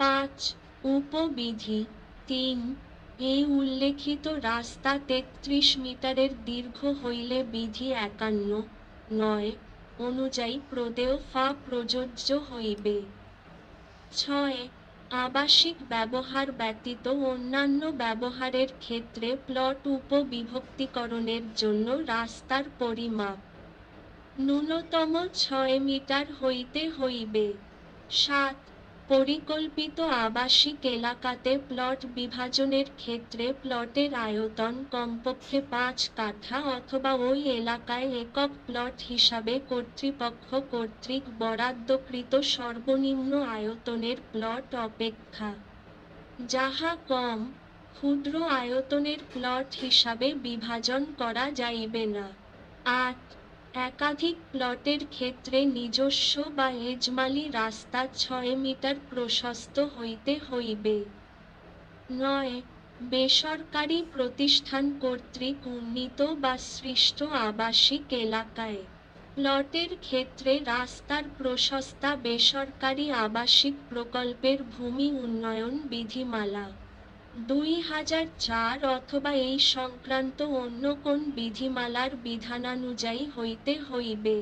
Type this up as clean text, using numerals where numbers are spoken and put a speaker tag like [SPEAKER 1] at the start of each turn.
[SPEAKER 1] ৫ উপবিধি ৩ এই উল্লেখিত রাস্তা ৩৩ মিটারের দীর্ঘ হইলে বিধি ৫১ অনুযায়ী প্রদেয় ফা প্রযোজ্য হইবে। ৬ আবাসিক ব্যবহার ব্যতীত অন্যান্য ব্যবহারের ক্ষেত্রে প্লট উপবিভক্তিকরণের জন্য রাস্তার পরিমাপ ন্যূনতম ৬ মিটার হইতে হইবে। ৭ পরিকল্পিত আবাসিক এলাকাতে প্লট বিভাজনের ক্ষেত্রে প্লটের আয়তন কমপক্ষে ৫ কাঠা অথবা ওই এলাকায় একক প্লট হিসাবে কর্তৃপক্ষ কর্তৃক বরাদ্দকৃত সর্বনিম্ন আয়তনের প্লট অপেক্ষা যাহা কম, ক্ষুদ্র আয়তনের প্লট হিসাবে বিভাজন করা যাইবে না। ৮ একাধিক প্লটের ক্ষেত্রে নিজস্ব বা এজমালি রাস্তা ৬ মিটার প্রশস্ত হইতে হইবে। ৯ বেসরকারি প্রতিষ্ঠান কর্তৃক উন্নীত বা সৃষ্ট আবাসিক এলাকায় প্লটের ক্ষেত্রে রাস্তার প্রশস্তা বেসরকারি আবাসিক প্রকল্পের ভূমি উন্নয়ন বিধিমালা ২০০৪ অথবা এই সংক্রান্ত অন্য কোন বিধিমালার বিধানানুযায়ী হইতে হইবে।